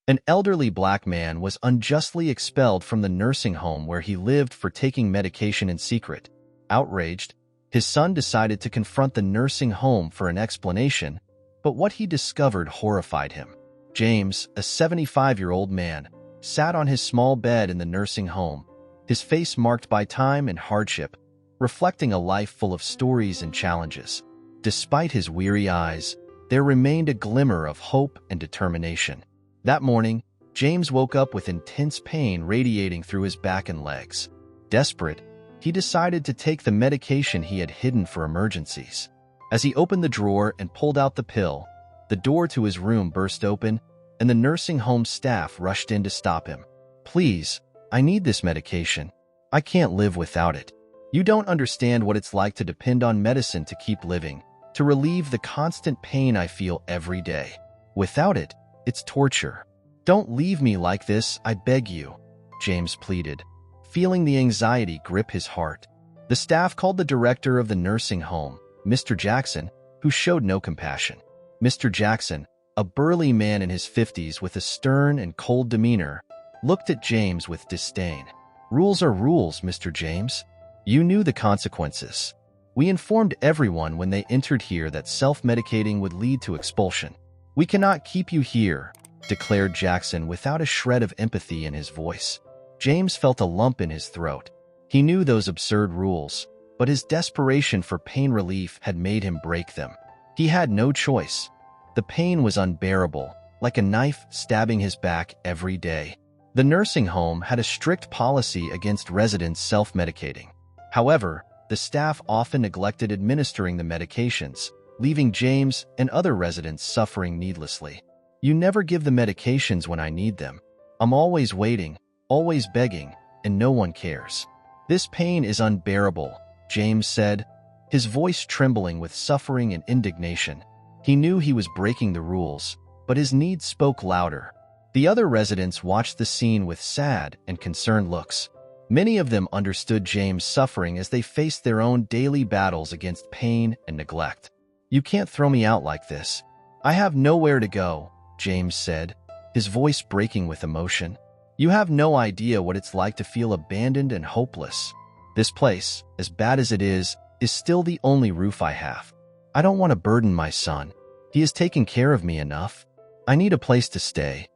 An elderly black man was unjustly expelled from the nursing home where he lived for taking medication in secret. Outraged, his son decided to confront the nursing home for an explanation, but what he discovered horrified him. James, a 75-year-old man, sat on his small bed in the nursing home, his face marked by time and hardship, reflecting a life full of stories and challenges. Despite his weary eyes, there remained a glimmer of hope and determination. That morning, James woke up with intense pain radiating through his back and legs. Desperate, he decided to take the medication he had hidden for emergencies. As he opened the drawer and pulled out the pill, the door to his room burst open, and the nursing home staff rushed in to stop him. "Please, I need this medication. I can't live without it. You don't understand what it's like to depend on medicine to keep living, to relieve the constant pain I feel every day. Without it, it's torture. Don't leave me like this, I beg you," James pleaded, feeling the anxiety grip his heart. The staff called the director of the nursing home, Mr. Jackson, who showed no compassion. Mr. Jackson, a burly man in his 50s with a stern and cold demeanor, looked at James with disdain. "Rules are rules, Mr. James. You knew the consequences. We informed everyone when they entered here that self-medicating would lead to expulsion. We cannot keep you here," declared Jackson without a shred of empathy in his voice. James felt a lump in his throat. He knew those absurd rules, but his desperation for pain relief had made him break them. He had no choice. The pain was unbearable, like a knife stabbing his back every day. The nursing home had a strict policy against residents self-medicating. However, the staff often neglected administering the medications, leaving James and other residents suffering needlessly. "You never give the medications when I need them. I'm always waiting, always begging, and no one cares. This pain is unbearable," James said, his voice trembling with suffering and indignation. He knew he was breaking the rules, but his needs spoke louder. The other residents watched the scene with sad and concerned looks. Many of them understood James' suffering as they faced their own daily battles against pain and neglect. "You can't throw me out like this. I have nowhere to go," James said, his voice breaking with emotion. "You have no idea what it's like to feel abandoned and hopeless. This place, as bad as it is still the only roof I have. I don't want to burden my son. He has taken care of me enough. I need a place to stay."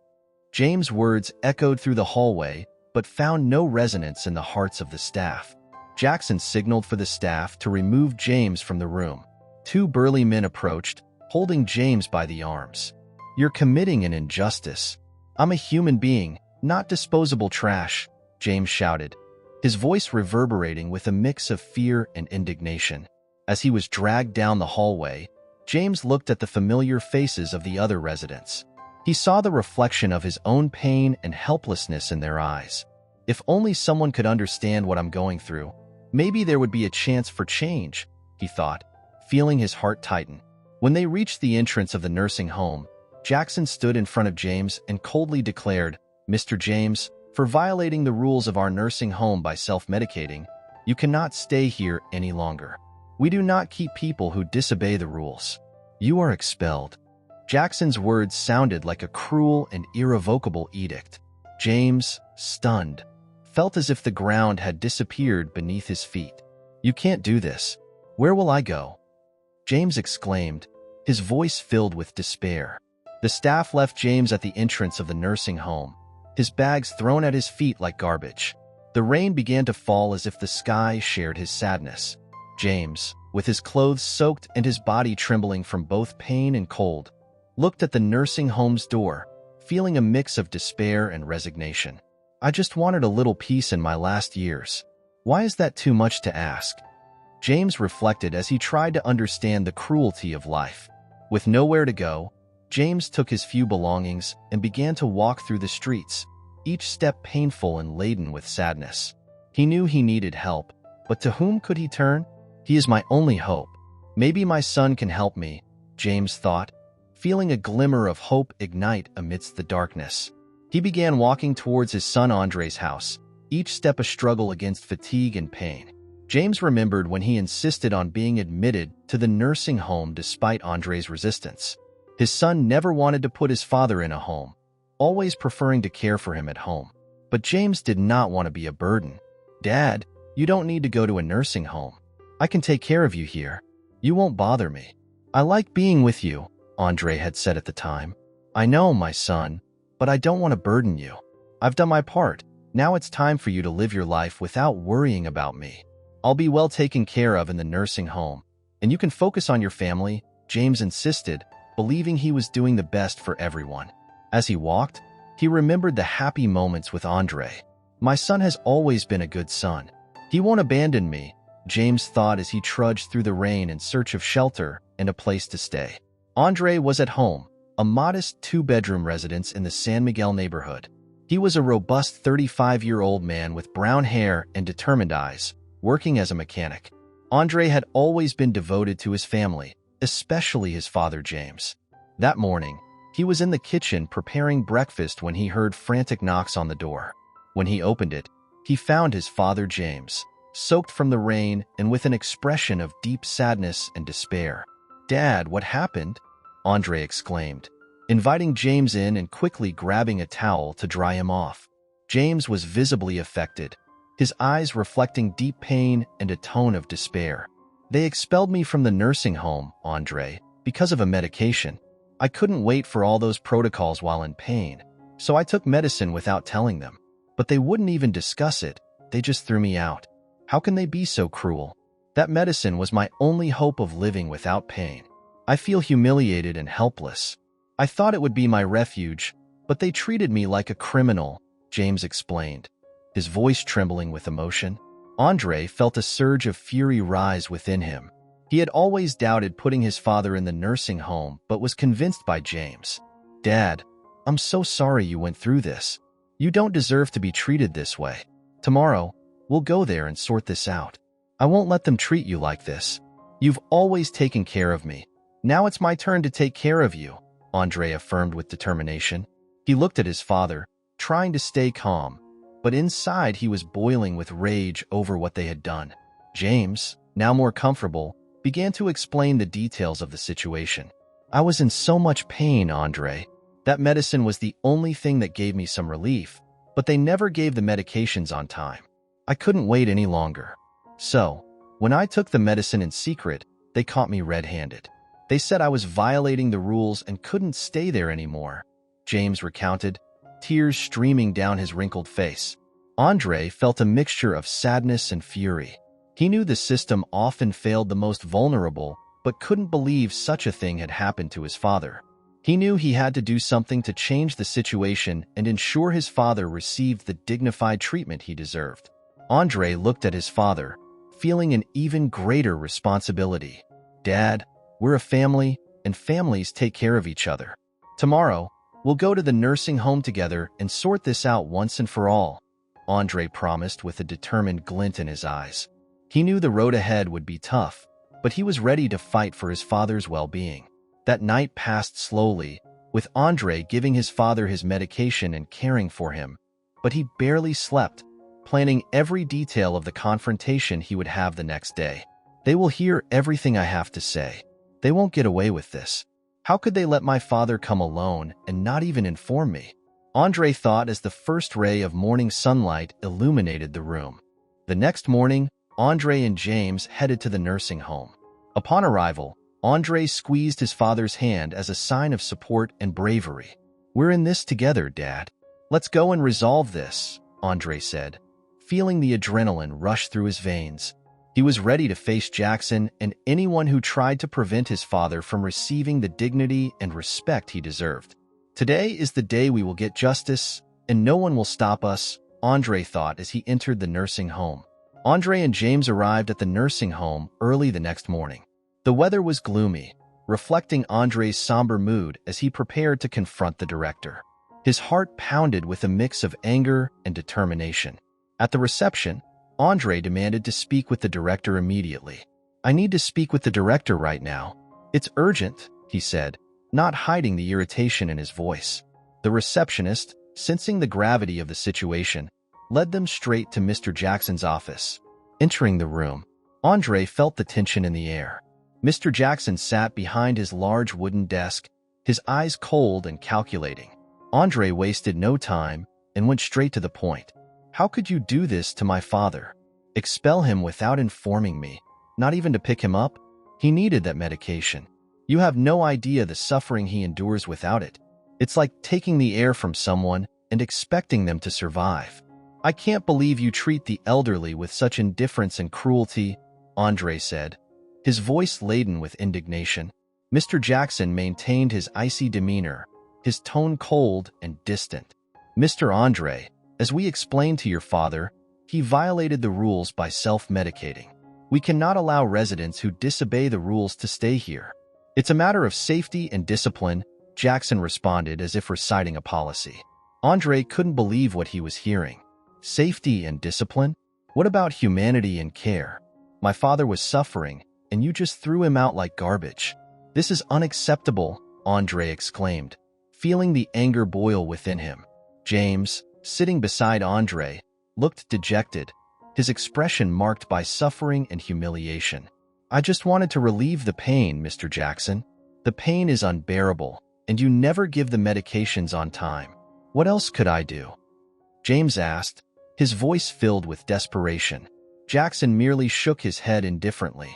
James' words echoed through the hallway, but found no resonance in the hearts of the staff. Jackson signaled for the staff to remove James from the room. Two burly men approached, holding James by the arms. "You're committing an injustice. I'm a human being, not disposable trash," James shouted, his voice reverberating with a mix of fear and indignation. As he was dragged down the hallway, James looked at the familiar faces of the other residents. He saw the reflection of his own pain and helplessness in their eyes. "If only someone could understand what I'm going through, maybe there would be a chance for change," he thought, feeling his heart tighten. When they reached the entrance of the nursing home, Jackson stood in front of James and coldly declared, "Mr. James, for violating the rules of our nursing home by self-medicating, you cannot stay here any longer. We do not keep people who disobey the rules. You are expelled." Jackson's words sounded like a cruel and irrevocable edict. James, stunned, felt as if the ground had disappeared beneath his feet. "You can't do this. Where will I go?" James exclaimed, his voice filled with despair. The staff left James at the entrance of the nursing home, his bags thrown at his feet like garbage. The rain began to fall as if the sky shared his sadness. James, with his clothes soaked and his body trembling from both pain and cold, looked at the nursing home's door, feeling a mix of despair and resignation. "I just wanted a little peace in my last years. Why is that too much to ask?" James reflected as he tried to understand the cruelty of life. With nowhere to go, James took his few belongings and began to walk through the streets, each step painful and laden with sadness. He knew he needed help, but to whom could he turn? "He is my only hope. Maybe my son can help me," James thought, feeling a glimmer of hope ignite amidst the darkness. He began walking towards his son Andre's house, each step a struggle against fatigue and pain. James remembered when he insisted on being admitted to the nursing home despite Andre's resistance. His son never wanted to put his father in a home. always preferring to care for him at home. But James did not want to be a burden. "Dad, you don't need to go to a nursing home. I can take care of you here. You won't bother me. I like being with you," Andre had said at the time. "I know, my son, but I don't want to burden you. I've done my part. Now it's time for you to live your life without worrying about me. I'll be well taken care of in the nursing home, and you can focus on your family," James insisted, believing he was doing the best for everyone. As he walked, he remembered the happy moments with Andre. "My son has always been a good son. He won't abandon me," James thought as he trudged through the rain in search of shelter and a place to stay. Andre was at home, a modest two-bedroom residence in the San Miguel neighborhood. He was a robust 35-year-old man with brown hair and determined eyes, working as a mechanic. Andre had always been devoted to his family, especially his father James. That morning, he was in the kitchen preparing breakfast when he heard frantic knocks on the door. When he opened it, he found his father James, soaked from the rain and with an expression of deep sadness and despair. "Dad, what happened?" Andre exclaimed, inviting James in and quickly grabbing a towel to dry him off. James was visibly affected, his eyes reflecting deep pain and a tone of despair. "They expelled me from the nursing home, Andre, because of a medication. I couldn't wait for all those protocols while in pain, so I took medicine without telling them. But they wouldn't even discuss it, they just threw me out. How can they be so cruel? That medicine was my only hope of living without pain. I feel humiliated and helpless. I thought it would be my refuge, but they treated me like a criminal," James explained, his voice trembling with emotion. Andre felt a surge of fury rise within him. He had always doubted putting his father in the nursing home, but was convinced by James. "Dad, I'm so sorry you went through this. You don't deserve to be treated this way. Tomorrow, we'll go there and sort this out. I won't let them treat you like this. You've always taken care of me. Now it's my turn to take care of you," Andre affirmed with determination. He looked at his father, trying to stay calm, but inside he was boiling with rage over what they had done. James, now more comfortable, began to explain the details of the situation. "I was in so much pain, Andre. That medicine was the only thing that gave me some relief, but they never gave the medications on time. I couldn't wait any longer. So, when I took the medicine in secret, they caught me red-handed. They said I was violating the rules and couldn't stay there anymore," James recounted, tears streaming down his wrinkled face. Andre felt a mixture of sadness and fury. He knew the system often failed the most vulnerable, but couldn't believe such a thing had happened to his father. He knew he had to do something to change the situation and ensure his father received the dignified treatment he deserved. Andre looked at his father, feeling an even greater responsibility. "Dad, we're a family, and families take care of each other. Tomorrow, we'll go to the nursing home together and sort this out once and for all," Andre promised with a determined glint in his eyes. He knew the road ahead would be tough, but he was ready to fight for his father's well-being. That night passed slowly, with Andre giving his father his medication and caring for him, but he barely slept, planning every detail of the confrontation he would have the next day. "They will hear everything I have to say. They won't get away with this. How could they let my father come alone and not even inform me?" Andre thought as the first ray of morning sunlight illuminated the room. The next morning, Andre and James headed to the nursing home. Upon arrival, Andre squeezed his father's hand as a sign of support and bravery. "We're in this together, Dad. Let's go and resolve this," Andre said, feeling the adrenaline rush through his veins. He was ready to face Jackson and anyone who tried to prevent his father from receiving the dignity and respect he deserved. "Today is the day we will get justice, and no one will stop us," Andre thought as he entered the nursing home. Andre and James arrived at the nursing home early the next morning. The weather was gloomy, reflecting Andre's somber mood as he prepared to confront the director. His heart pounded with a mix of anger and determination. At the reception, Andre demanded to speak with the director immediately. "I need to speak with the director right now. It's urgent," he said, not hiding the irritation in his voice. The receptionist, sensing the gravity of the situation, led them straight to Mr. Jackson's office. Entering the room, Andre felt the tension in the air. Mr. Jackson sat behind his large wooden desk, his eyes cold and calculating. Andre wasted no time and went straight to the point. How could you do this to my father? Expel him without informing me, not even to pick him up? He needed that medication. You have no idea the suffering he endures without it. It's like taking the air from someone and expecting them to survive. I can't believe you treat the elderly with such indifference and cruelty, Andre said, his voice laden with indignation. Mr. Jackson maintained his icy demeanor, his tone cold and distant. Mr. Andre, as we explained to your father, he violated the rules by self-medicating. We cannot allow residents who disobey the rules to stay here. It's a matter of safety and discipline, Jackson responded as if reciting a policy. Andre couldn't believe what he was hearing. Safety and discipline? What about humanity and care? My father was suffering, and you just threw him out like garbage. This is unacceptable, Andre exclaimed, feeling the anger boil within him. James, sitting beside Andre, looked dejected, his expression marked by suffering and humiliation. I just wanted to relieve the pain, Mr. Jackson. The pain is unbearable, and you never give the medications on time. What else could I do? James asked, his voice filled with desperation. Jackson merely shook his head indifferently.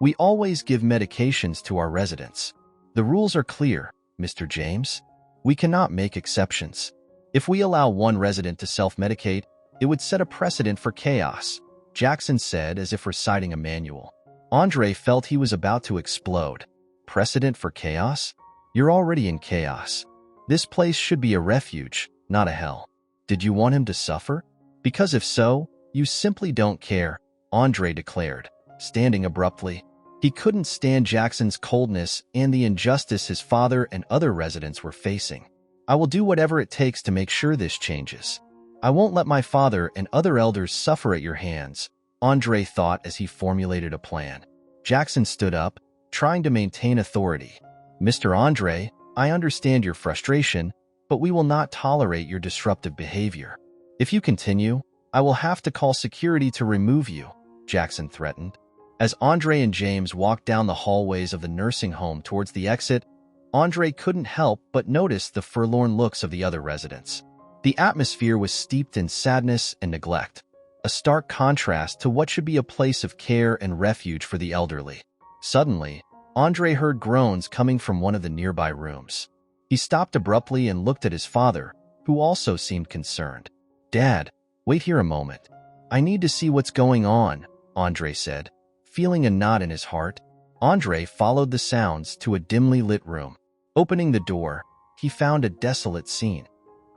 We always give medications to our residents. The rules are clear, Mr. James. We cannot make exceptions. If we allow one resident to self-medicate, it would set a precedent for chaos, Jackson said as if reciting a manual. Andre felt he was about to explode. Precedent for chaos? You're already in chaos. This place should be a refuge, not a hell. Did you want him to suffer? Because if so, you simply don't care, Andre declared, standing abruptly. He couldn't stand Jackson's coldness and the injustice his father and other residents were facing. I will do whatever it takes to make sure this changes. I won't let my father and other elders suffer at your hands, Andre thought as he formulated a plan. Jackson stood up, trying to maintain authority. Mr. Andre, I understand your frustration, but we will not tolerate your disruptive behavior. If you continue, I will have to call security to remove you, Jackson threatened. As Andre and James walked down the hallways of the nursing home towards the exit, Andre couldn't help but notice the forlorn looks of the other residents. The atmosphere was steeped in sadness and neglect, a stark contrast to what should be a place of care and refuge for the elderly. Suddenly, Andre heard groans coming from one of the nearby rooms. He stopped abruptly and looked at his father, who also seemed concerned. Dad, wait here a moment. I need to see what's going on, Andre said, feeling a knot in his heart. Andre followed the sounds to a dimly lit room. Opening the door, he found a desolate scene.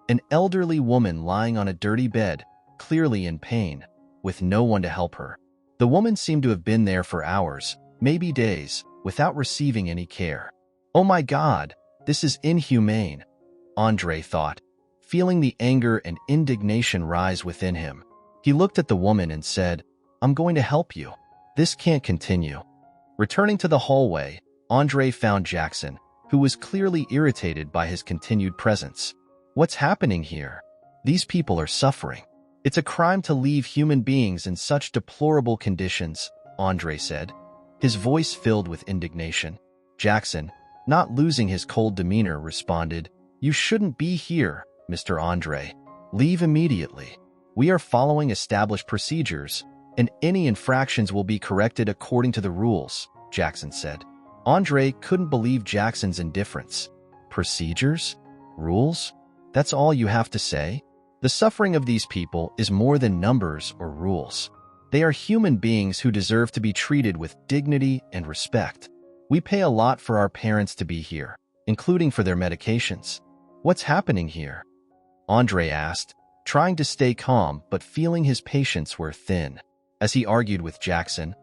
An elderly woman lying on a dirty bed, clearly in pain, with no one to help her. The woman seemed to have been there for hours, maybe days, without receiving any care. Oh my God, this is inhumane, Andre thought, feeling the anger and indignation rise within him. He looked at the woman and said, I'm going to help you. This can't continue. Returning to the hallway, Andre found Jackson, who was clearly irritated by his continued presence. What's happening here? These people are suffering. It's a crime to leave human beings in such deplorable conditions, Andre said, his voice filled with indignation. Jackson, not losing his cold demeanor, responded, You shouldn't be here, Mr. Andre. Leave immediately. We are following established procedures, and any infractions will be corrected according to the rules, Jackson said. Andre couldn't believe Jackson's indifference. Procedures? Rules? That's all you have to say? The suffering of these people is more than numbers or rules. They are human beings who deserve to be treated with dignity and respect. We pay a lot for our parents to be here, including for their medications. What's happening here? Andre asked, trying to stay calm but feeling his patience wear thin. As he argued with Jackson,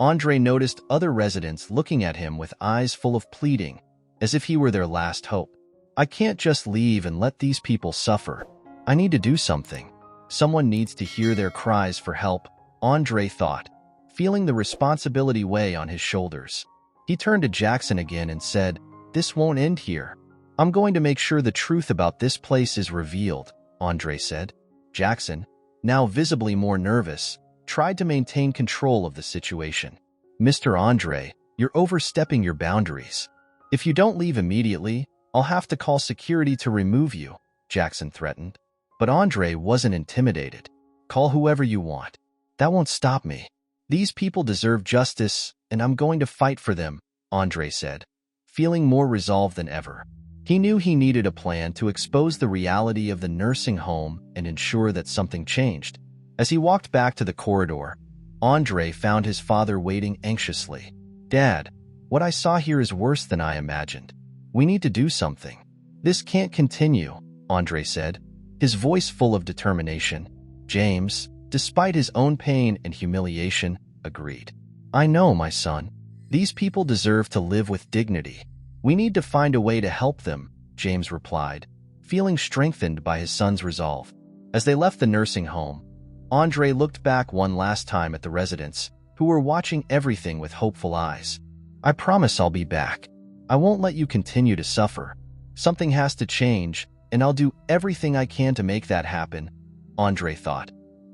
Andre noticed other residents looking at him with eyes full of pleading, as if he were their last hope. I can't just leave and let these people suffer. I need to do something. Someone needs to hear their cries for help, Andre thought, feeling the responsibility weigh on his shoulders. He turned to Jackson again and said, This won't end here. I'm going to make sure the truth about this place is revealed, Andre said. Jackson, now visibly more nervous, tried to maintain control of the situation. Mr. Andre, you're overstepping your boundaries. If you don't leave immediately, I'll have to call security to remove you, Jackson threatened. But Andre wasn't intimidated. Call whoever you want. That won't stop me. These people deserve justice, and I'm going to fight for them, Andre said, feeling more resolved than ever. He knew he needed a plan to expose the reality of the nursing home and ensure that something changed. As he walked back to the corridor, Andre found his father waiting anxiously. Dad, what I saw here is worse than I imagined. We need to do something. This can't continue, Andre said, his voice full of determination. James, despite his own pain and humiliation, agreed. I know, my son. These people deserve to live with dignity. We need to find a way to help them, James replied, feeling strengthened by his son's resolve. As they left the nursing home, Andre looked back one last time at the residents, who were watching everything with hopeful eyes. I promise I'll be back. I won't let you continue to suffer. Something has to change, and I'll do everything I can to make that happen, Andre thought,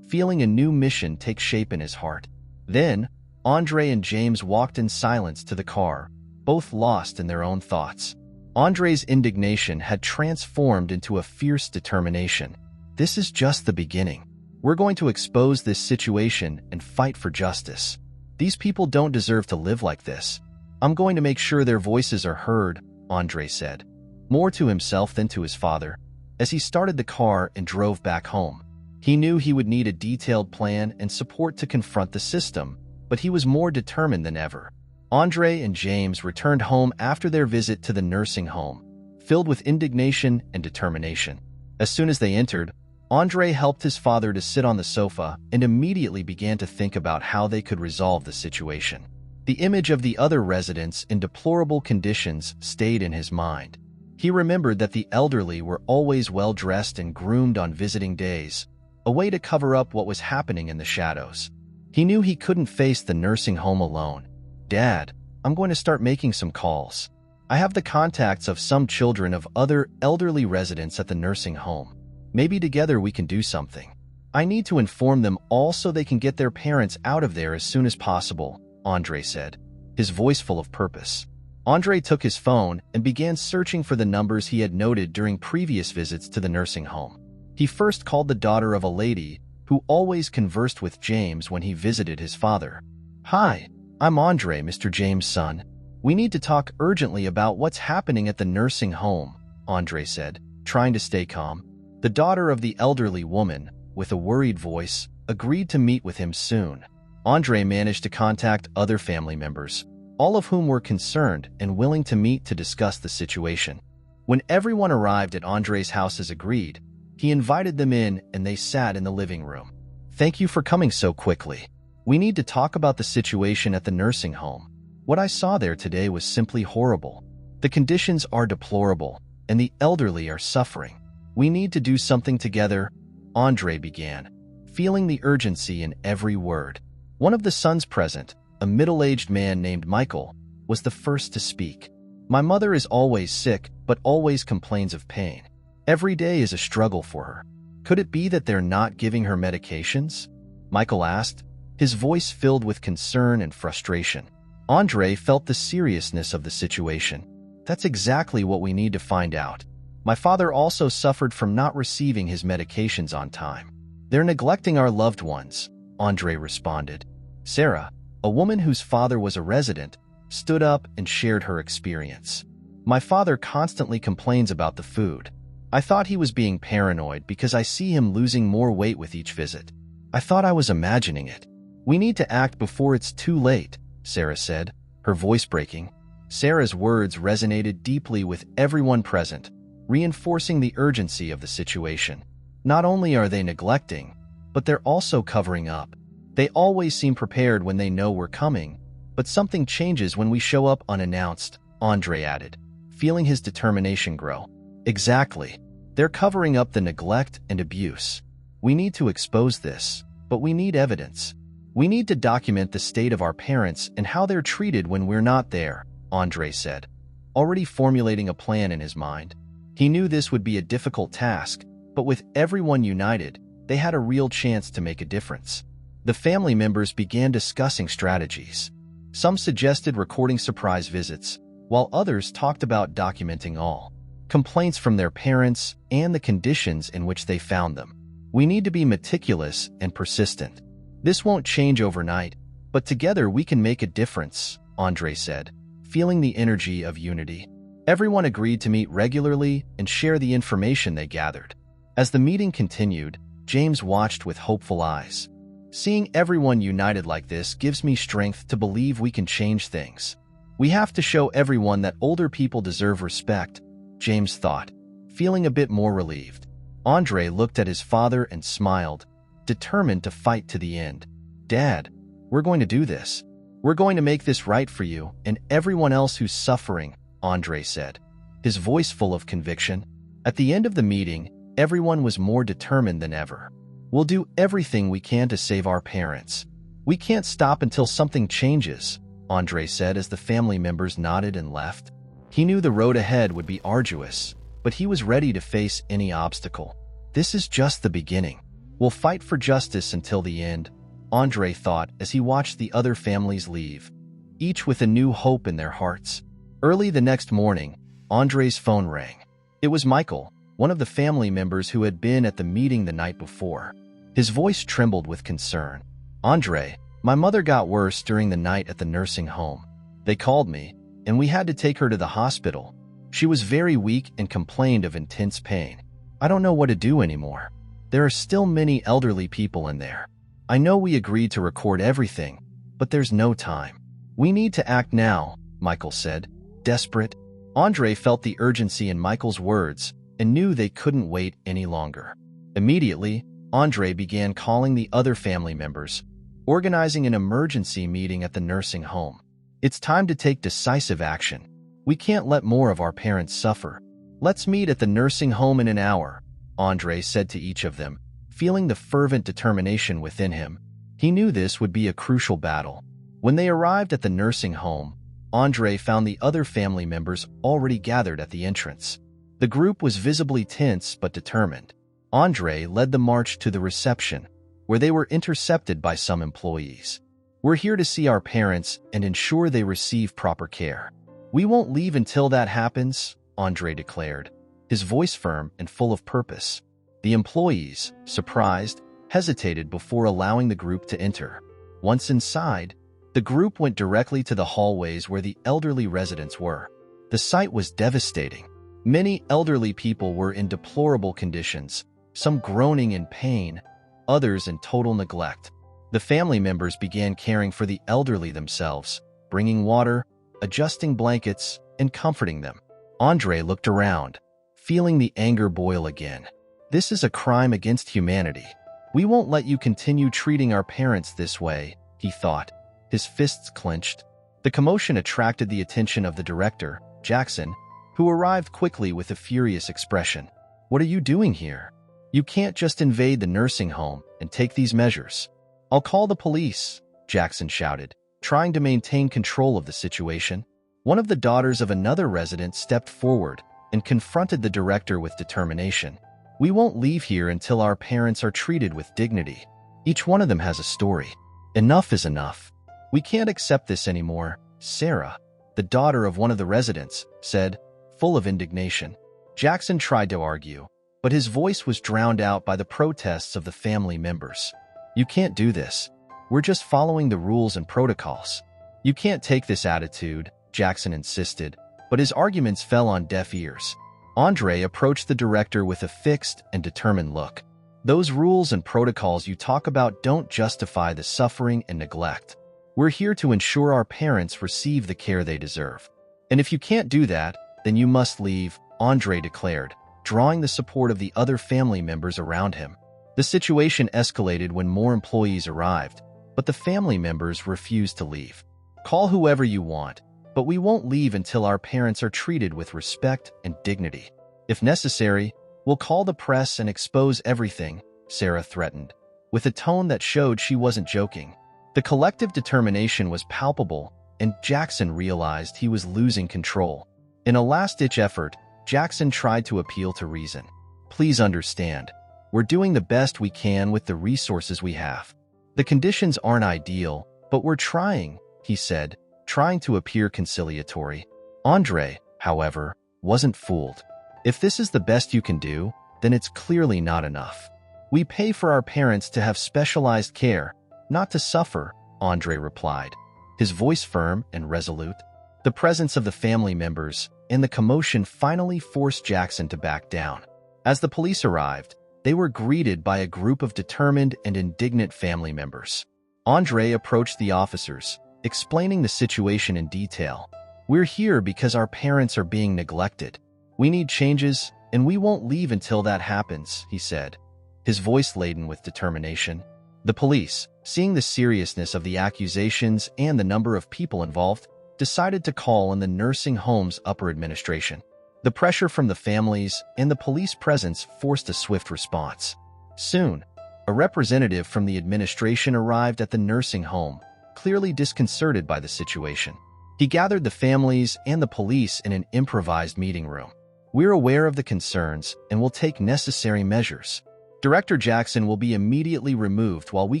feeling a new mission take shape in his heart. Then, Andre and James walked in silence to the car, both lost in their own thoughts. Andre's indignation had transformed into a fierce determination. This is just the beginning. We're going to expose this situation and fight for justice. These people don't deserve to live like this. I'm going to make sure their voices are heard, Andre said, more to himself than to his father. As he started the car and drove back home, he knew he would need a detailed plan and support to confront the system, but he was more determined than ever. Andre and James returned home after their visit to the nursing home, filled with indignation and determination. As soon as they entered, Andre helped his father to sit on the sofa and immediately began to think about how they could resolve the situation. The image of the other residents in deplorable conditions stayed in his mind. He remembered that the elderly were always well-dressed and groomed on visiting days, a way to cover up what was happening in the shadows. He knew he couldn't face the nursing home alone. Dad, I'm going to start making some calls. I have the contacts of some children of other elderly residents at the nursing home. Maybe together we can do something. I need to inform them all so they can get their parents out of there as soon as possible, Andre said, his voice full of purpose. Andre took his phone and began searching for the numbers he had noted during previous visits to the nursing home. He first called the daughter of a lady who always conversed with James when he visited his father. Hi, I'm Andre, Mr. James' son. We need to talk urgently about what's happening at the nursing home, Andre said, trying to stay calm. The daughter of the elderly woman, with a worried voice, agreed to meet with him soon. Andre managed to contact other family members, all of whom were concerned and willing to meet to discuss the situation. When everyone arrived at Andre's house as agreed, he invited them in and they sat in the living room. Thank you for coming so quickly. We need to talk about the situation at the nursing home. What I saw there today was simply horrible. The conditions are deplorable, and the elderly are suffering. We need to do something together, Andre began, feeling the urgency in every word. One of the sons present, a middle-aged man named Michael, was the first to speak. My mother is always sick, but always complains of pain. Every day is a struggle for her. Could it be that they're not giving her medications? Michael asked, his voice filled with concern and frustration. Andre felt the seriousness of the situation. That's exactly what we need to find out. My father also suffered from not receiving his medications on time. They're neglecting our loved ones, Andre responded. Sarah, a woman whose father was a resident, stood up and shared her experience. My father constantly complains about the food. I thought he was being paranoid because I see him losing more weight with each visit. I thought I was imagining it. We need to act before it's too late, Sarah said, her voice breaking. Sarah's words resonated deeply with everyone present, reinforcing the urgency of the situation. Not only are they neglecting, but they're also covering up. They always seem prepared when they know we're coming, but something changes when we show up unannounced, Andre added, feeling his determination grow. Exactly. They're covering up the neglect and abuse. We need to expose this, but we need evidence. We need to document the state of our parents and how they're treated when we're not there, Andre said, already formulating a plan in his mind. He knew this would be a difficult task, but with everyone united, they had a real chance to make a difference. The family members began discussing strategies. Some suggested recording surprise visits, while others talked about documenting all. complaints from their parents, and the conditions in which they found them. We need to be meticulous and persistent. This won't change overnight, but together we can make a difference, Andre said, feeling the energy of unity. Everyone agreed to meet regularly and share the information they gathered. As the meeting continued, James watched with hopeful eyes. Seeing everyone united like this gives me strength to believe we can change things. We have to show everyone that older people deserve respect, James thought, feeling a bit more relieved. Andre looked at his father and smiled, determined to fight to the end. Dad, we're going to do this. We're going to make this right for you and everyone else who's suffering, Andre said, his voice full of conviction. At the end of the meeting, everyone was more determined than ever. We'll do everything we can to save our parents. We can't stop until something changes, Andre said as the family members nodded and left. He knew the road ahead would be arduous, but he was ready to face any obstacle. This is just the beginning. We'll fight for justice until the end, Andre thought as he watched the other families leave, each with a new hope in their hearts. Early the next morning, Andre's phone rang. It was Michael, one of the family members who had been at the meeting the night before. His voice trembled with concern. Andre, my mother got worse during the night at the nursing home. They called me, and we had to take her to the hospital. She was very weak and complained of intense pain. I don't know what to do anymore. There are still many elderly people in there. I know we agreed to record everything, but there's no time. We need to act now, Michael said, desperate. Andre felt the urgency in Michael's words and knew they couldn't wait any longer. Immediately, Andre began calling the other family members, organizing an emergency meeting at the nursing home. It's time to take decisive action. We can't let more of our parents suffer. Let's meet at the nursing home in an hour, Andre said to each of them, feeling the fervent determination within him. He knew this would be a crucial battle. When they arrived at the nursing home, Andre found the other family members already gathered at the entrance. The group was visibly tense but determined. Andre led the march to the reception, where they were intercepted by some employees. We're here to see our parents and ensure they receive proper care. We won't leave until that happens, Andre declared, his voice firm and full of purpose. The employees, surprised, hesitated before allowing the group to enter. Once inside, the group went directly to the hallways where the elderly residents were. The sight was devastating. Many elderly people were in deplorable conditions, some groaning in pain, others in total neglect. The family members began caring for the elderly themselves, bringing water, adjusting blankets, and comforting them. Andre looked around, feeling the anger boil again. This is a crime against humanity. We won't let you continue treating our parents this way, he thought, his fists clenched. The commotion attracted the attention of the director, Jackson, who arrived quickly with a furious expression. What are you doing here? You can't just invade the nursing home and take these measures. I'll call the police, Jackson shouted, trying to maintain control of the situation. One of the daughters of another resident stepped forward and confronted the director with determination. We won't leave here until our parents are treated with dignity. Each one of them has a story. Enough is enough. We can't accept this anymore, Sarah, the daughter of one of the residents, said, full of indignation. Jackson tried to argue, but his voice was drowned out by the protests of the family members. You can't do this. We're just following the rules and protocols. You can't take this attitude, Jackson insisted, but his arguments fell on deaf ears. Andre approached the director with a fixed and determined look. Those rules and protocols you talk about don't justify the suffering and neglect. We're here to ensure our parents receive the care they deserve. And if you can't do that, then you must leave, Andre declared, drawing the support of the other family members around him. The situation escalated when more employees arrived, but the family members refused to leave. Call whoever you want, but we won't leave until our parents are treated with respect and dignity. If necessary, we'll call the press and expose everything, Sarah threatened, with a tone that showed she wasn't joking. The collective determination was palpable, and Jackson realized he was losing control. In a last-ditch effort, Jackson tried to appeal to reason. Please understand, we're doing the best we can with the resources we have. The conditions aren't ideal, but we're trying, he said, trying to appear conciliatory. Andre, however, wasn't fooled. If this is the best you can do, then it's clearly not enough. We pay for our parents to have specialized care, not to suffer, Andre replied, his voice firm and resolute. The presence of the family members and the commotion finally forced Jackson to back down. As the police arrived, they were greeted by a group of determined and indignant family members. Andre approached the officers, explaining the situation in detail. "We're here because our parents are being neglected. We need changes, and we won't leave until that happens," he said, his voice laden with determination. The police, seeing the seriousness of the accusations and the number of people involved, decided to call on the nursing home's upper administration. The pressure from the families and the police presence forced a swift response. Soon, a representative from the administration arrived at the nursing home, clearly disconcerted by the situation. He gathered the families and the police in an improvised meeting room. "We're aware of the concerns and will take necessary measures. Director Jackson will be immediately removed while we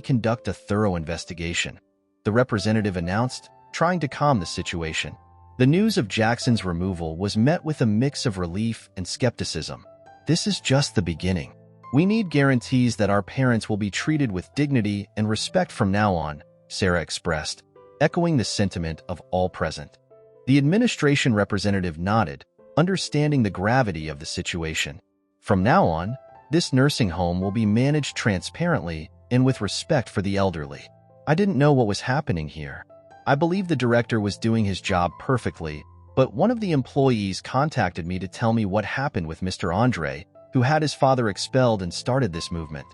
conduct a thorough investigation," the representative announced, trying to calm the situation. The news of Jackson's removal was met with a mix of relief and skepticism. "This is just the beginning. We need guarantees that our parents will be treated with dignity and respect from now on," Sarah expressed, echoing the sentiment of all present. The administration representative nodded, understanding the gravity of the situation. "From now on, this nursing home will be managed transparently and with respect for the elderly. I didn't know what was happening here. I believe the director was doing his job perfectly, but one of the employees contacted me to tell me what happened with Mr. Andre, who had his father expelled and started this movement.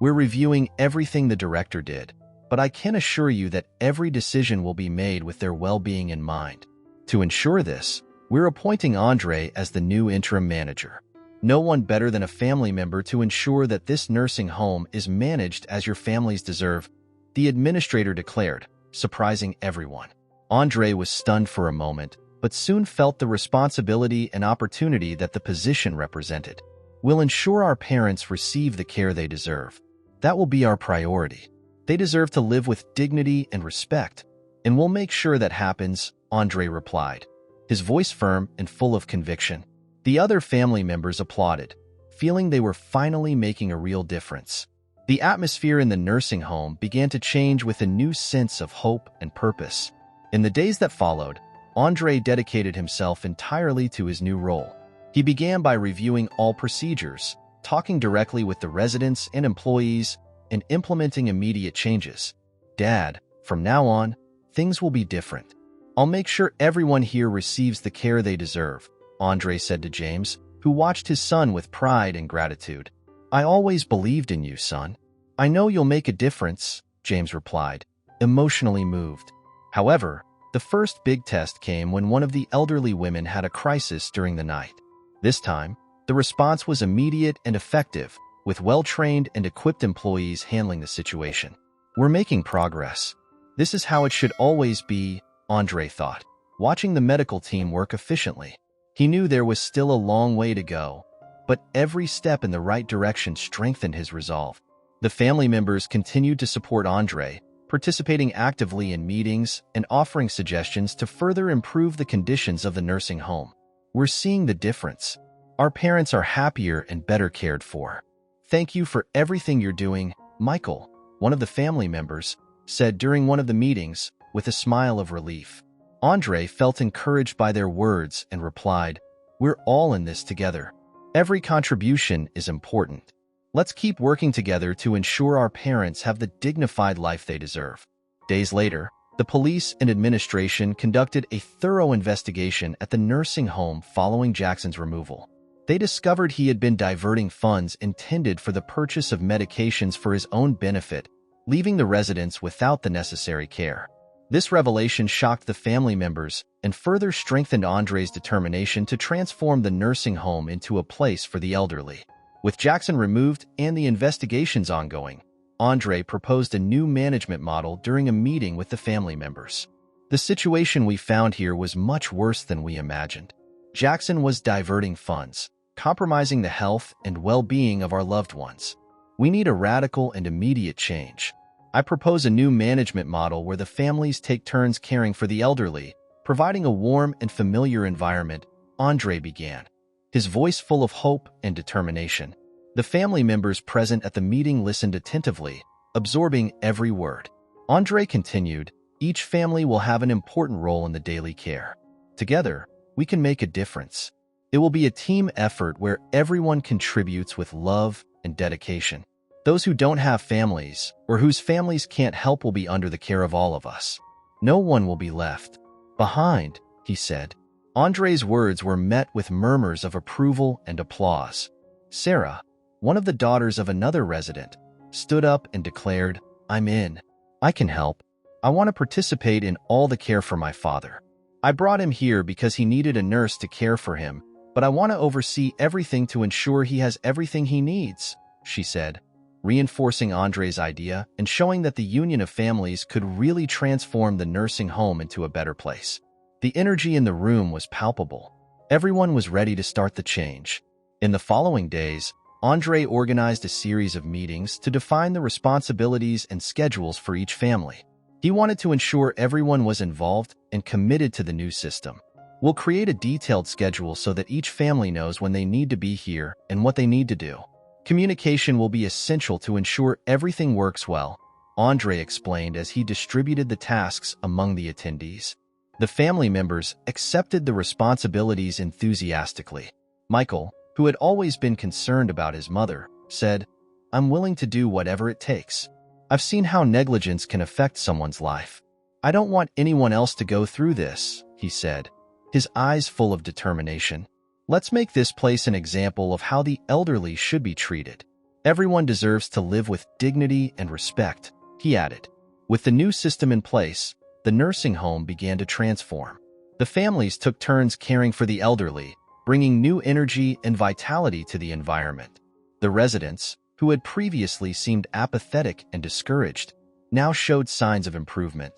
We're reviewing everything the director did, but I can assure you that every decision will be made with their well-being in mind. To ensure this, we're appointing Andre as the new interim manager. No one better than a family member to ensure that this nursing home is managed as your families deserve," the administrator declared, surprising everyone. Andre was stunned for a moment, but soon felt the responsibility and opportunity that the position represented. "We'll ensure our parents receive the care they deserve. That will be our priority. They deserve to live with dignity and respect, and we'll make sure that happens," Andre replied, his voice firm and full of conviction. The other family members applauded, feeling they were finally making a real difference. The atmosphere in the nursing home began to change with a new sense of hope and purpose. In the days that followed, Andre dedicated himself entirely to his new role. He began by reviewing all procedures, talking directly with the residents and employees, and implementing immediate changes. "Dad, from now on, things will be different. I'll make sure everyone here receives the care they deserve," Andre said to James, who watched his son with pride and gratitude. "I always believed in you, son. I know you'll make a difference," James replied, emotionally moved. However, the first big test came when one of the elderly women had a crisis during the night. This time, the response was immediate and effective, with well-trained and equipped employees handling the situation. "We're making progress. This is how it should always be," Andre thought, watching the medical team work efficiently. He knew there was still a long way to go, but every step in the right direction strengthened his resolve. The family members continued to support Andre, participating actively in meetings and offering suggestions to further improve the conditions of the nursing home. "We're seeing the difference. Our parents are happier and better cared for. Thank you for everything you're doing, Michael," one of the family members said during one of the meetings, with a smile of relief. Andre felt encouraged by their words and replied, "We're all in this together. Every contribution is important. Let's keep working together to ensure our parents have the dignified life they deserve." Days later, the police and administration conducted a thorough investigation at the nursing home following Jackson's removal. They discovered he had been diverting funds intended for the purchase of medications for his own benefit, leaving the residents without the necessary care. This revelation shocked the family members and further strengthened Andre's determination to transform the nursing home into a place for the elderly. With Jackson removed and the investigations ongoing, Andre proposed a new management model during a meeting with the family members. "The situation we found here was much worse than we imagined. Jackson was diverting funds, compromising the health and well-being of our loved ones. We need a radical and immediate change. I propose a new management model where the families take turns caring for the elderly, providing a warm and familiar environment," Andre began, his voice full of hope and determination. The family members present at the meeting listened attentively, absorbing every word. Andre continued, "Each family will have an important role in the daily care. Together, we can make a difference. It will be a team effort where everyone contributes with love and dedication. Those who don't have families, or whose families can't help, will be under the care of all of us. No one will be left behind," he said. Andre's words were met with murmurs of approval and applause. Sarah, one of the daughters of another resident, stood up and declared, "I'm in. I can help. I want to participate in all the care for my father. I brought him here because he needed a nurse to care for him, but I want to oversee everything to ensure he has everything he needs," she said, reinforcing Andre's idea and showing that the union of families could really transform the nursing home into a better place. The energy in the room was palpable. Everyone was ready to start the change. In the following days, Andre organized a series of meetings to define the responsibilities and schedules for each family. He wanted to ensure everyone was involved and committed to the new system. "We'll create a detailed schedule so that each family knows when they need to be here and what they need to do. Communication will be essential to ensure everything works well," Andre explained as he distributed the tasks among the attendees. The family members accepted the responsibilities enthusiastically. Michael, who had always been concerned about his mother, said, "I'm willing to do whatever it takes. I've seen how negligence can affect someone's life. I don't want anyone else to go through this," he said, his eyes full of determination. "Let's make this place an example of how the elderly should be treated. Everyone deserves to live with dignity and respect," he added. With the new system in place, the nursing home began to transform. The families took turns caring for the elderly, bringing new energy and vitality to the environment. The residents, who had previously seemed apathetic and discouraged, now showed signs of improvement.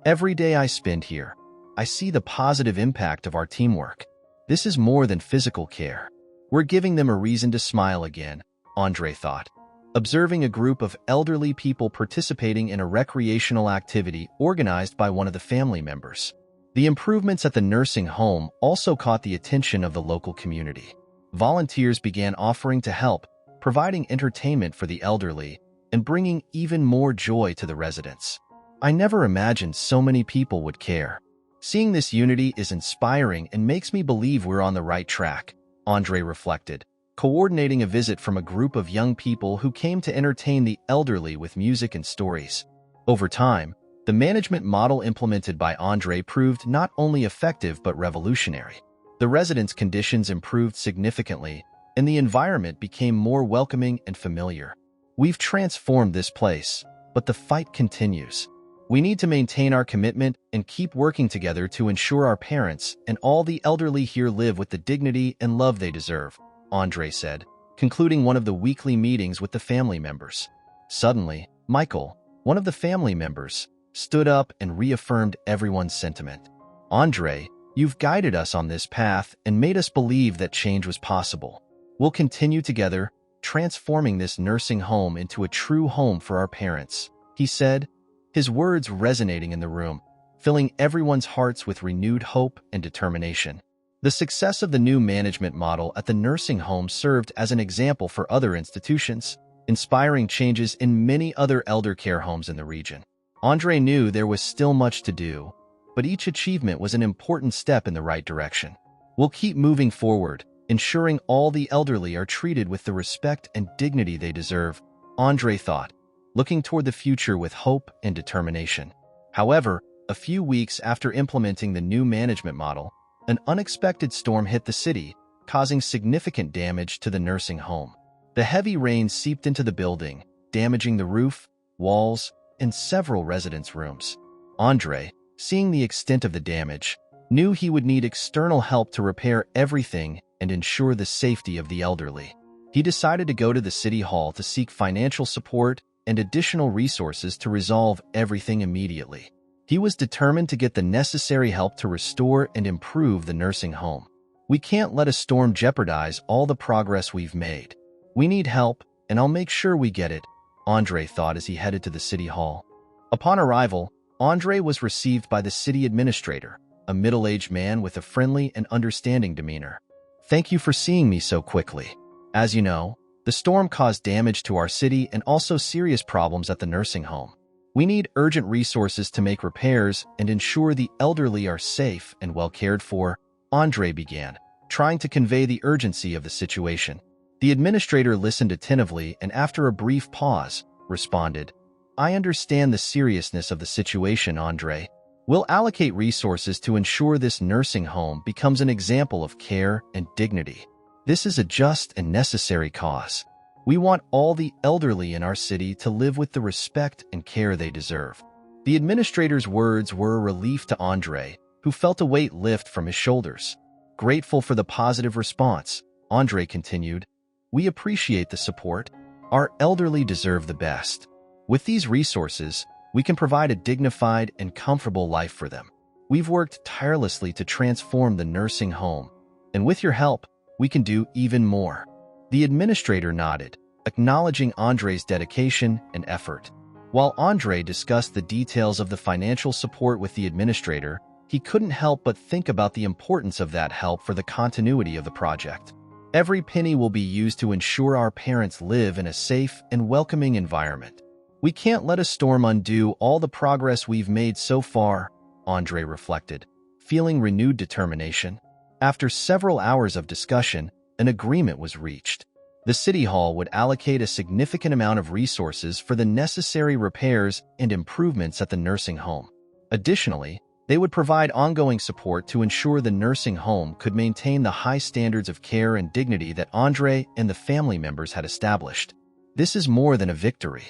"Every day I spend here, I see the positive impact of our teamwork. This is more than physical care. We're giving them a reason to smile again," Andre thought, observing a group of elderly people participating in a recreational activity organized by one of the family members. The improvements at the nursing home also caught the attention of the local community. Volunteers began offering to help, providing entertainment for the elderly, and bringing even more joy to the residents. "I never imagined so many people would care. Seeing this unity is inspiring and makes me believe we're on the right track," Andre reflected, coordinating a visit from a group of young people who came to entertain the elderly with music and stories. Over time, the management model implemented by Andre proved not only effective but revolutionary. The residents' conditions improved significantly, and the environment became more welcoming and familiar. "We've transformed this place, but the fight continues. We need to maintain our commitment and keep working together to ensure our parents and all the elderly here live with the dignity and love they deserve," Andre said, concluding one of the weekly meetings with the family members. Suddenly, Michael, one of the family members, stood up and reaffirmed everyone's sentiment. "Andre, you've guided us on this path and made us believe that change was possible. We'll continue together, transforming this nursing home into a true home for our parents," he said, his words resonating in the room, filling everyone's hearts with renewed hope and determination. The success of the new management model at the nursing home served as an example for other institutions, inspiring changes in many other elder care homes in the region. Andre knew there was still much to do, but each achievement was an important step in the right direction. "We'll keep moving forward, ensuring all the elderly are treated with the respect and dignity they deserve," Andre thought, looking toward the future with hope and determination. However, a few weeks after implementing the new management model, an unexpected storm hit the city, causing significant damage to the nursing home. The heavy rain seeped into the building, damaging the roof, walls, and several residents' rooms. Andre, seeing the extent of the damage, knew he would need external help to repair everything and ensure the safety of the elderly. He decided to go to the city hall to seek financial support and additional resources to resolve everything immediately. He was determined to get the necessary help to restore and improve the nursing home. "We can't let a storm jeopardize all the progress we've made. We need help, and I'll make sure we get it," Andre thought as he headed to the city hall. Upon arrival, Andre was received by the city administrator, a middle-aged man with a friendly and understanding demeanor. Thank you for seeing me so quickly. As you know, the storm caused damage to our city and also serious problems at the nursing home. We need urgent resources to make repairs and ensure the elderly are safe and well cared for, Andre began, trying to convey the urgency of the situation. The administrator listened attentively and after a brief pause, responded, I understand the seriousness of the situation, Andre. We'll allocate resources to ensure this nursing home becomes an example of care and dignity. This is a just and necessary cause. We want all the elderly in our city to live with the respect and care they deserve. The administrator's words were a relief to Andre, who felt a weight lift from his shoulders. Grateful for the positive response, Andre continued, we appreciate the support. Our elderly deserve the best. With these resources, we can provide a dignified and comfortable life for them. We've worked tirelessly to transform the nursing home, and with your help, we can do even more. The administrator nodded, acknowledging Andre's dedication and effort. While Andre discussed the details of the financial support with the administrator, he couldn't help but think about the importance of that help for the continuity of the project. Every penny will be used to ensure our parents live in a safe and welcoming environment. We can't let a storm undo all the progress we've made so far, Andre reflected, feeling renewed determination. After several hours of discussion, an agreement was reached. The City Hall would allocate a significant amount of resources for the necessary repairs and improvements at the nursing home. Additionally, they would provide ongoing support to ensure the nursing home could maintain the high standards of care and dignity that Andre and the family members had established. This is more than a victory.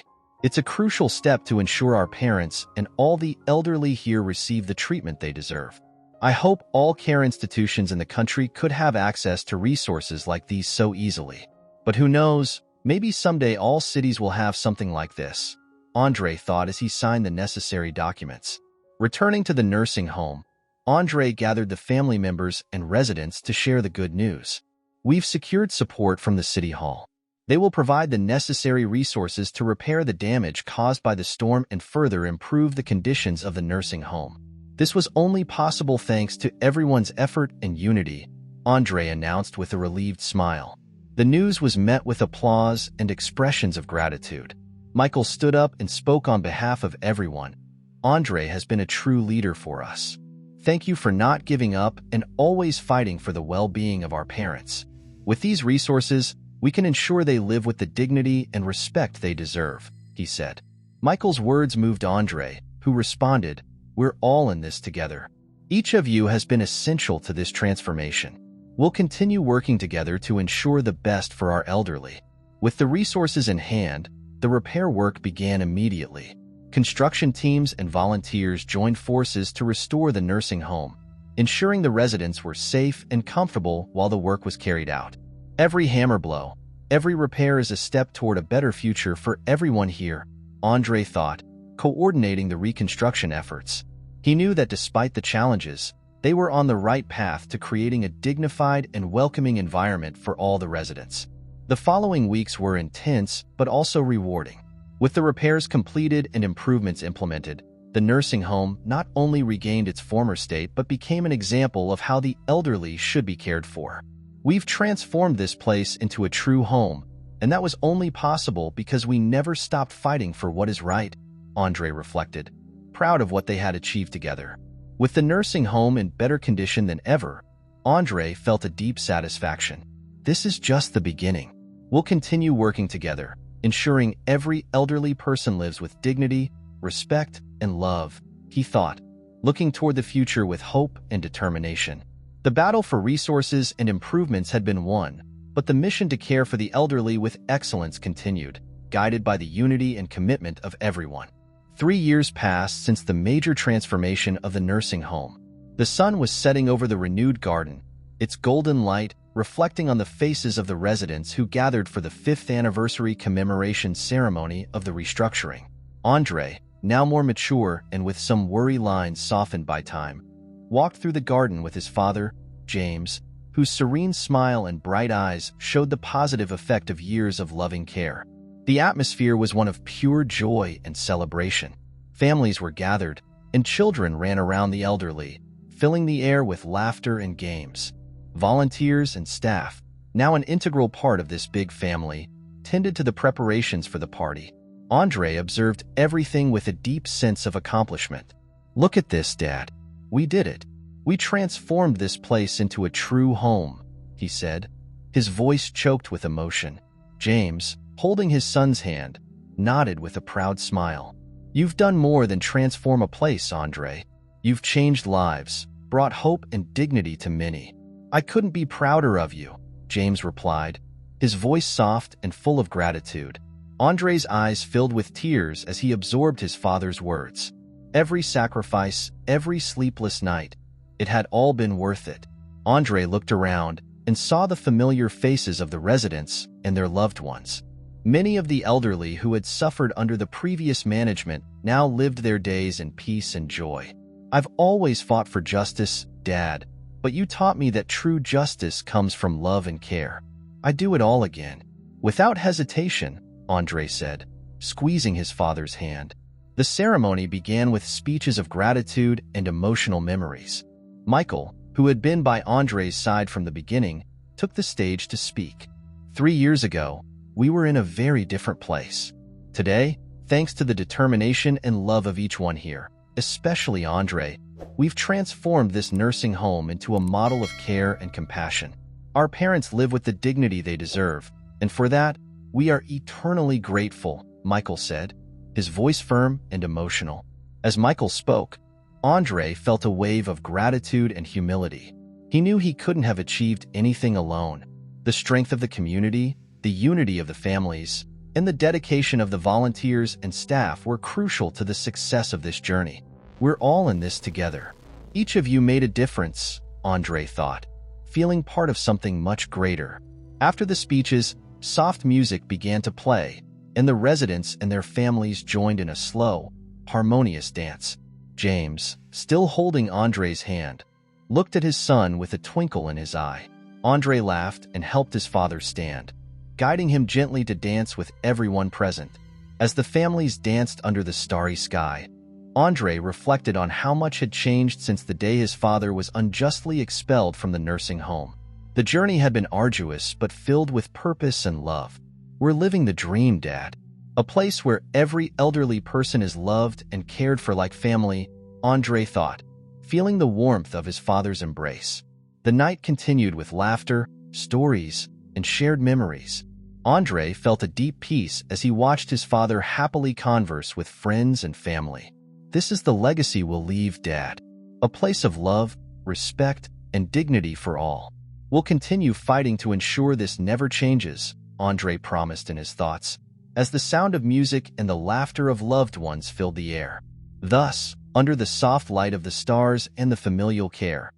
It's a crucial step to ensure our parents and all the elderly here receive the treatment they deserve. I hope all care institutions in the country could have access to resources like these so easily. But who knows, maybe someday all cities will have something like this, Andre thought as he signed the necessary documents. Returning to the nursing home, Andre gathered the family members and residents to share the good news. We've secured support from the City Hall. They will provide the necessary resources to repair the damage caused by the storm and further improve the conditions of the nursing home. This was only possible thanks to everyone's effort and unity, Andre announced with a relieved smile. The news was met with applause and expressions of gratitude. Michael stood up and spoke on behalf of everyone. Andre has been a true leader for us. Thank you for not giving up and always fighting for the well-being of our parents. With these resources, we can ensure they live with the dignity and respect they deserve, he said. Michael's words moved Andre, who responded, We're all in this together. Each of you has been essential to this transformation. We'll continue working together to ensure the best for our elderly. With the resources in hand, the repair work began immediately. Construction teams and volunteers joined forces to restore the nursing home, ensuring the residents were safe and comfortable while the work was carried out. Every hammer blow, every repair is a step toward a better future for everyone here, Andre thought, coordinating the reconstruction efforts. He knew that despite the challenges, they were on the right path to creating a dignified and welcoming environment for all the residents. The following weeks were intense but also rewarding. With the repairs completed and improvements implemented, the nursing home not only regained its former state but became an example of how the elderly should be cared for. We've transformed this place into a true home, and that was only possible because we never stopped fighting for what is right, Andre reflected, proud of what they had achieved together. With the nursing home in better condition than ever, Andre felt a deep satisfaction. This is just the beginning. We'll continue working together, ensuring every elderly person lives with dignity, respect, and love, he thought, looking toward the future with hope and determination. The battle for resources and improvements had been won, but the mission to care for the elderly with excellence continued, guided by the unity and commitment of everyone. 3 years passed since the major transformation of the nursing home. The sun was setting over the renewed garden, its golden light reflecting on the faces of the residents who gathered for the 5th anniversary commemoration ceremony of the restructuring. Andre, now more mature and with some worry lines softened by time, walked through the garden with his father, James, whose serene smile and bright eyes showed the positive effect of years of loving care. The atmosphere was one of pure joy and celebration. Families were gathered, and children ran around the elderly, filling the air with laughter and games. volunteers, and staff, now an integral part of this big family, tended to the preparations for the party. Andre observed everything with a deep sense of accomplishment. "Look at this, Dad. We did it. We transformed this place into a true home," he said, his voice choked with emotion. James, holding his son's hand, nodded with a proud smile. "You've done more than transform a place, Andre. You've changed lives, brought hope and dignity to many." "I couldn't be prouder of you," James replied, his voice soft and full of gratitude. Andre's eyes filled with tears as he absorbed his father's words. Every sacrifice, every sleepless night, it had all been worth it. Andre looked around and saw the familiar faces of the residents and their loved ones. Many of the elderly who had suffered under the previous management now lived their days in peace and joy. "I've always fought for justice, Dad, but you taught me that true justice comes from love and care. I do it all again." Without hesitation, Andre said, squeezing his father's hand. The ceremony began with speeches of gratitude and emotional memories. Michael, who had been by Andre's side from the beginning, took the stage to speak. 3 years ago, we were in a very different place. Today, thanks to the determination and love of each one here, especially Andre, we've transformed this nursing home into a model of care and compassion. Our parents live with the dignity they deserve, and for that, we are eternally grateful, Michael said, his voice firm and emotional. As Michael spoke, Andre felt a wave of gratitude and humility. He knew he couldn't have achieved anything alone. The strength of the community, the unity of the families, and the dedication of the volunteers and staff were crucial to the success of this journey. "We're all in this together. Each of you made a difference," Andre thought, feeling part of something much greater. After the speeches, soft music began to play, and the residents and their families joined in a slow, harmonious dance. James, still holding Andre's hand, looked at his son with a twinkle in his eye. Andre laughed and helped his father stand, guiding him gently to dance with everyone present. As the families danced under the starry sky, Andre reflected on how much had changed since the day his father was unjustly expelled from the nursing home. The journey had been arduous but filled with purpose and love. "We're living the dream, Dad. A place where every elderly person is loved and cared for like family," Andre thought, feeling the warmth of his father's embrace. The night continued with laughter, stories, and shared memories. Andre felt a deep peace as he watched his father happily converse with friends and family. "This is the legacy we'll leave, Dad. A place of love, respect, and dignity for all. We'll continue fighting to ensure this never changes," Andre promised in his thoughts, as the sound of music and the laughter of loved ones filled the air. Thus, under the soft light of the stars and the familial care,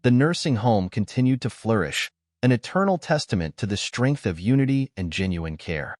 the nursing home continued to flourish, an eternal testament to the strength of unity and genuine care.